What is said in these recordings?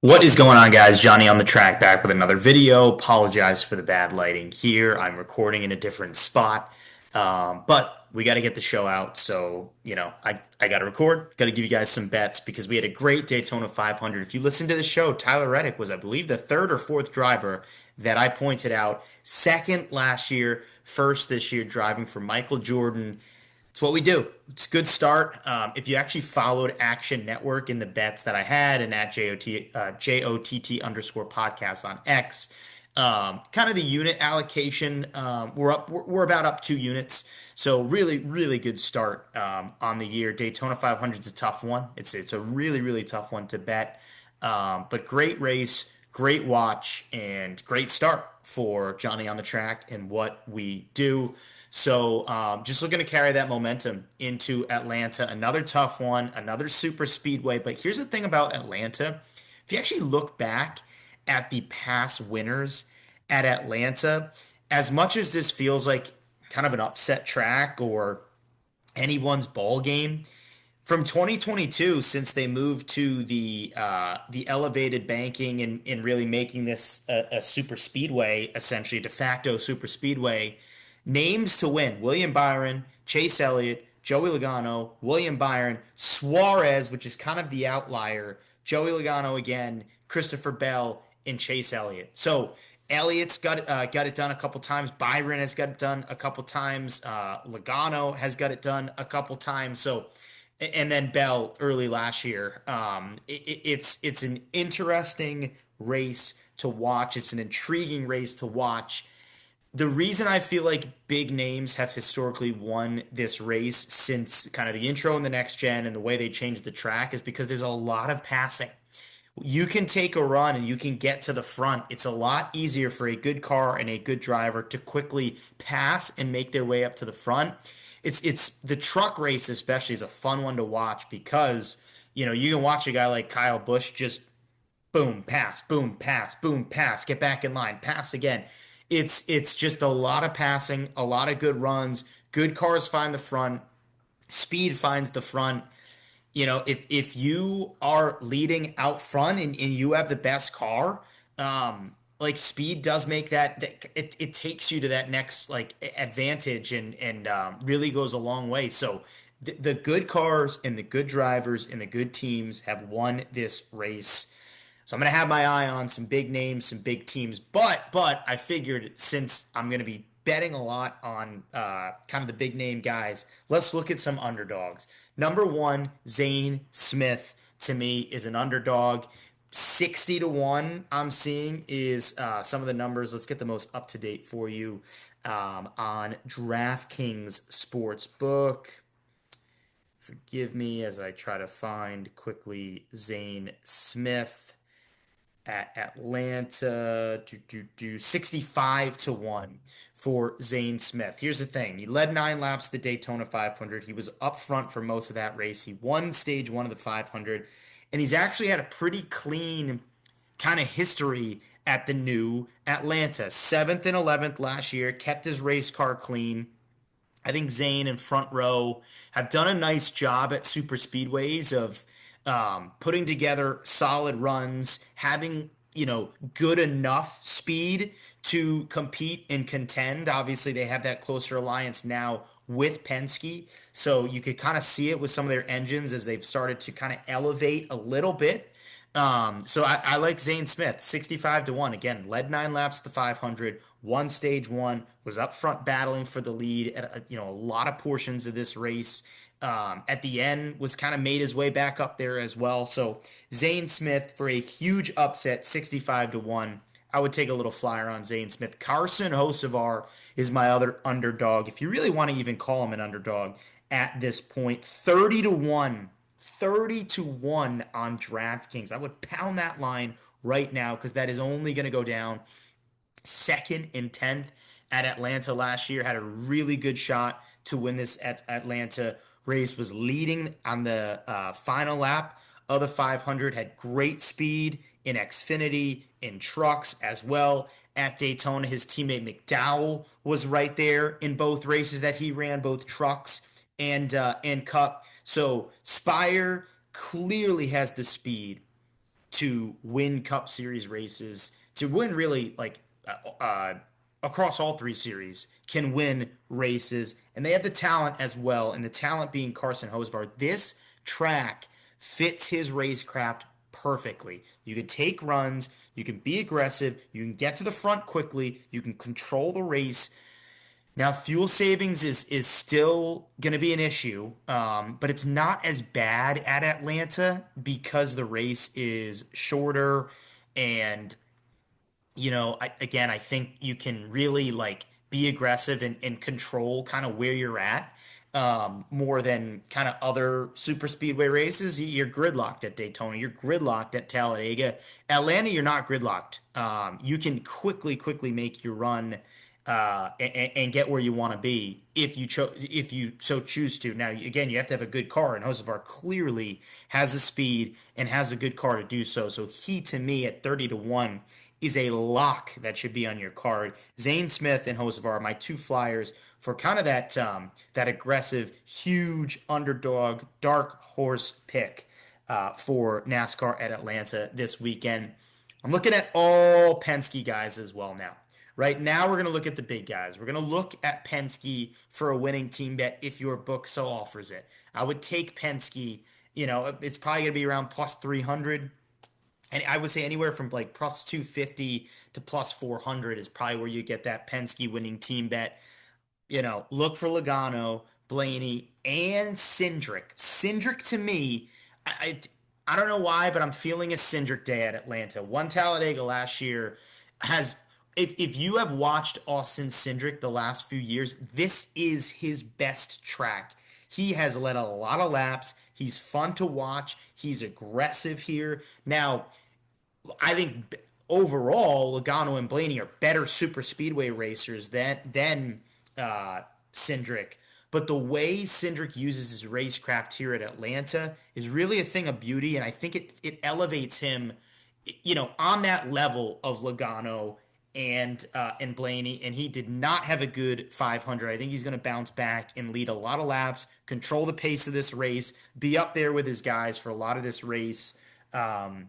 What is going on, guys? Johnny on the track back with another video. Apologize for the bad lighting here. I'm recording in a different spot, but we got to get the show out. So, I got to record, got to give you guys some bets because we had a great Daytona 500. If you listen to the show, Tyler Reddick was, I believe, the third or fourth driver that I pointed out. Second last year, first this year, driving for Michael Jordan. It's what we do. It's a good start. If you actually followed Action Network in the bets that I had and at JOTT underscore podcast on X, kind of the unit allocation, we're about up 2 units. So really, really good start on the year. Daytona 500 is a tough one. It's a really, really tough one to bet. But great race, great watch, and great start for Johnny on the track and what we do. So just looking to carry that momentum into Atlanta. Another tough one, another super speedway. But here's the thing about Atlanta. If you actually look back at the past winners at Atlanta, as much as this feels like kind of an upset track or anyone's ball game, from 2022, since they moved to the elevated banking and really making this a super speedway, essentially de facto super speedway, names to win: William Byron, Chase Elliott, Joey Logano, William Byron, Suarez, which is kind of the outlier, Joey Logano again, Christopher Bell, and Chase Elliott. So Elliott's got it done a couple times. Byron has got it done a couple times. Logano has got it done a couple times. So, and then Bell early last year. It's an interesting race to watch. It's an intriguing race to watch. The reason I feel like big names have historically won this race since kind of the intro and the next gen and the way they changed the track is because there's a lot of passing. You can take a run and you can get to the front. It's a lot easier for a good car and a good driver to quickly pass and make their way up to the front. It's the truck race especially is a fun one to watch because you can watch a guy like Kyle Busch just boom, pass, boom, pass, boom, pass, get back in line, pass again. It's just a lot of passing, a lot of good runs. Good cars find the front, speed finds the front. If you are leading out front and you have the best car, like speed does make it takes you to that next like advantage and really goes a long way. So the good cars and the good drivers and the good teams have won this race. So I'm going to have my eye on some big names, some big teams. But I figured since I'm going to be betting a lot on kind of the big name guys, let's look at some underdogs. Number one, Zane Smith to me is an underdog. 60 to 1 I'm seeing is some of the numbers. Let's get the most up to date for you on DraftKings Sportsbook. Forgive me as I try to find quickly Zane Smith at Atlanta. 65 to 1 for Zane Smith. Here's the thing. He led 9 laps the Daytona 500. He was up front for most of that race. He won stage one of the 500. And he's actually had a pretty clean kind of history at the new Atlanta. 7th and 11th last year. Kept his race car clean. I think Zane and Front Row have done a nice job at super speedways of putting together solid runs, having good enough speed to compete and contend. Obviously, they have that closer alliance now with Penske, so you could kind of see it with some of their engines as they've started to kind of elevate a little bit. So I like Zane Smith, 65 to 1. Again, led 9 laps the 500, won stage one, was up front battling for the lead at a lot of portions of this race. At the end, was kind of made his way back up there as well. So Zane Smith for a huge upset, 65 to 1. I would take a little flyer on Zane Smith. Carson Hocevar is my other underdog. If you really want to even call him an underdog at this point, 30 to 1. 30 to 1 on DraftKings. I would pound that line right now because that is only going to go down. Second and 10th at Atlanta last year. Had a really good shot to win this at Atlanta race. Was leading on the final lap of the 500. Had great speed in Xfinity, in trucks as well. At Daytona, his teammate McDowell was right there in both races that he ran, both trucks and Cup. So Spire clearly has the speed to win Cup Series races, to win really like across all three series, can win races, and they have the talent as well. And the talent being Carson Hocevar. This track fits his racecraft perfectly. You can take runs, you can be aggressive, you can get to the front quickly, you can control the race. Now, fuel savings is still going to be an issue, but it's not as bad at Atlanta because the race is shorter, and again, I think you can really like be aggressive and control kind of where you're at, more than kind of other super speedway races. You're gridlocked at Daytona. You're gridlocked at Talladega. Atlanta, you're not gridlocked. You can quickly make your run, and get where you want to be if you so choose to. Now, again, you have to have a good car, and Hocevar clearly has the speed and has a good car to do so. So he, to me, at 30 to 1 is a lock that should be on your card. Zane Smith and Hocevar are my two flyers for kind of that aggressive, huge underdog, dark horse pick, for NASCAR at Atlanta this weekend. I'm looking at all Penske guys as well now. Right now, we're going to look at the big guys. We're going to look at Penske for a winning team bet if your book so offers it. I would take Penske. It's probably going to be around plus 300. And I would say anywhere from like plus 250 to plus 400 is probably where you get that Penske winning team bet. Look for Logano, Blaney, and Cindric. Cindric to me, I, I don't know why, but I'm feeling a Cindric day at Atlanta. One Talladega last year has. If you have watched Austin Cindric the last few years, this is his best track. He has led a lot of laps. He's fun to watch. He's aggressive here. Now, I think overall, Logano and Blaney are better super speedway racers than Cindric. But the way Cindric uses his racecraft here at Atlanta is really a thing of beauty, and I think it elevates him, on that level of Logano and Blaney. And he did not have a good 500. I think he's going to bounce back and lead a lot of laps, control the pace of this race, be up there with his guys for a lot of this race. I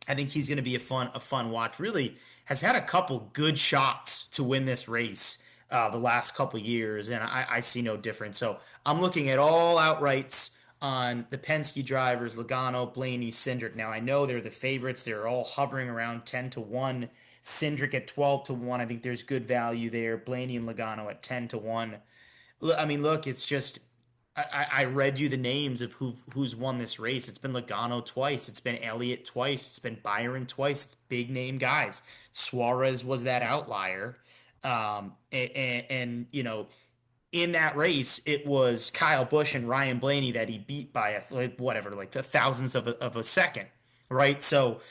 think he's going to be a fun watch. Really has had a couple good shots to win this race, the last couple years, and I see no difference. So I'm looking at all outrights on the Penske drivers: Logano, Blaney, Cindric. Now I know they're the favorites; they're all hovering around 10 to 1. Cindric at 12 to 1. I think there's good value there. Blaney and Logano at 10 to 1. I mean, look, it's just I read you the names of who's won this race. It's been Logano twice. It's been Elliott twice. It's been Byron twice. It's big name guys. Suarez was that outlier. And in that race, it was Kyle Busch and Ryan Blaney that he beat by whatever, like the thousandths of a second, right? So,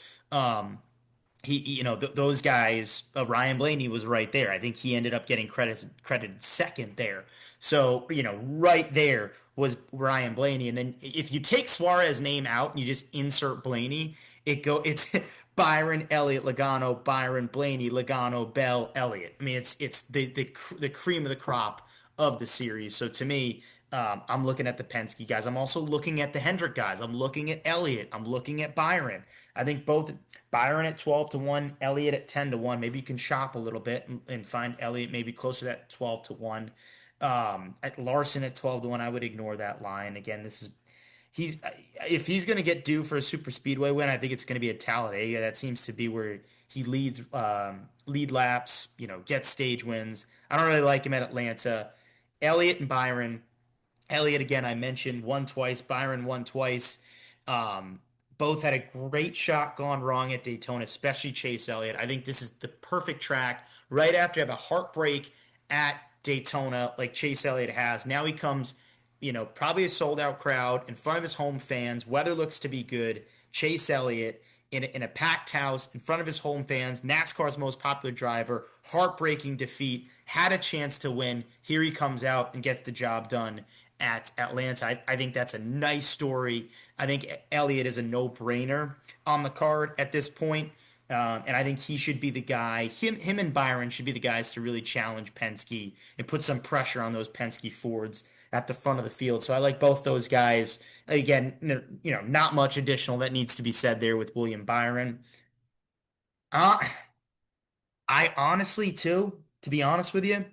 those guys, Ryan Blaney was right there. I think he ended up getting credited second there. So, right there was Ryan Blaney. And then if you take Suarez's name out and you just insert Blaney, it's Byron, Elliott, Logano, Byron, Blaney, Logano, Bell, Elliott. I mean, it's the cream of the crop of the series. So to me, I'm looking at the Penske guys. I'm also looking at the Hendrick guys. I'm looking at Elliott. I'm looking at Byron. I think both Byron at 12 to 1, Elliott at 10 to 1. Maybe you can shop a little bit and find Elliott maybe closer to that 12 to 1. At Larson at 12 to 1, I would ignore that line. Again, he's if he's going to get due for a super speedway win, I think it's going to be at Talladega. That seems to be where he leads, lead laps, gets stage wins. I don't really like him at Atlanta. Elliott and Byron. Elliott, again, I mentioned, won twice. Byron won twice. Um, Both had a great shot gone wrong at Daytona, especially Chase Elliott. I think this is the perfect track right after you have a heartbreak at Daytona like Chase Elliott has. Now he comes, probably a sold out crowd in front of his home fans. Weather looks to be good. Chase Elliott in a packed house in front of his home fans, NASCAR's most popular driver, heartbreaking defeat, had a chance to win. Here he comes out and gets the job done at Atlanta. I think that's a nice story. I think Elliott is a no-brainer on the card at this point. And I think he should be the guy. Him and Byron should be the guys to really challenge Penske and put some pressure on those Penske Fords at the front of the field. So I like both those guys. Again, not much additional that needs to be said there with William Byron. Uh, I honestly, too, to be honest with you,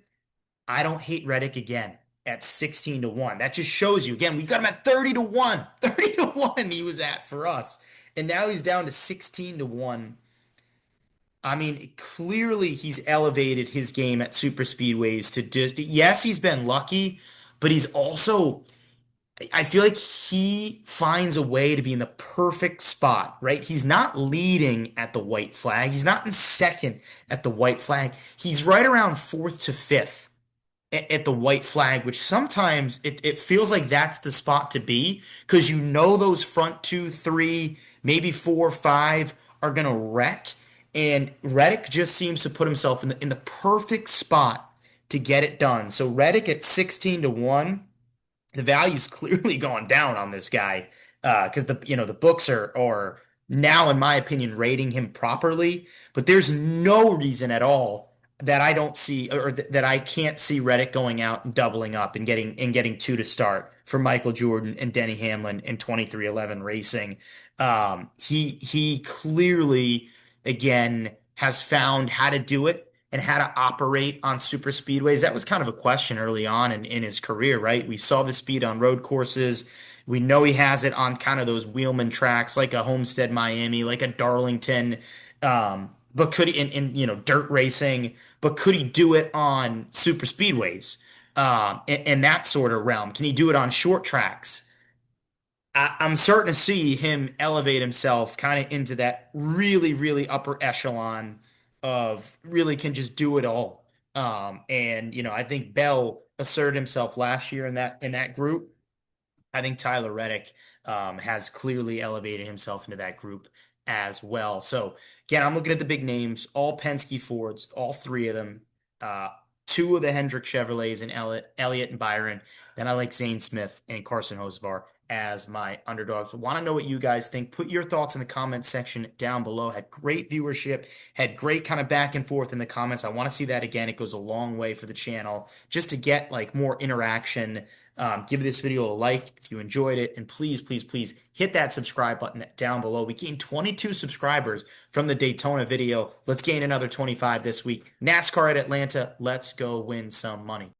I don't hate Reddick again at 16 to 1. That just shows you again, we got him at 30 to 1. 30 to 1 he was at for us. And now he's down to 16 to 1. I mean, clearly he's elevated his game at super speedways yes, he's been lucky, but he's also I feel like he finds a way to be in the perfect spot, right? He's not leading at the white flag. He's not in second at the white flag. He's right around fourth to fifth at the white flag, which sometimes it feels like that's the spot to be because you know those front two, three, maybe four, five are gonna wreck. And Reddick just seems to put himself in the perfect spot to get it done. So Reddick at 16 to 1, the value's clearly gone down on this guy because the books are now, in my opinion, rating him properly. But there's no reason at all that I don't see or that I can't see Reddick going out and doubling up and getting two to start for Michael Jordan and Denny Hamlin in 23XI Racing. He clearly again has found how to do it and how to operate on super speedways. That was kind of a question early on in his career, right? We saw the speed on road courses. We know he has it on kind of those wheelman tracks like a Homestead Miami, like a Darlington. But could he in dirt racing, but could he do it on super speedways? In that sort of realm? Can he do it on short tracks? I'm starting to see him elevate himself kind of into that really, really upper echelon of really can just do it all. And I think Bell asserted himself last year in that group. I think Tyler Reddick has clearly elevated himself into that group as well. So again, I'm looking at the big names, all Penske Fords, all three of them. Uh, Two of the Hendrick Chevrolets and Elliott and Byron. Then I like Zane Smith and Carson Hocevar as my underdogs. Want to know what you guys think? Put your thoughts in the comments section down below. Had great viewership, had great kind of back and forth in the comments. I want to see that again. It goes a long way for the channel just to get like more interaction. Give this video a like if you enjoyed it, and please, please, please hit that subscribe button down below. We gained 22 subscribers from the Daytona video. Let's gain another 25 this week. NASCAR at Atlanta. Let's go win some money.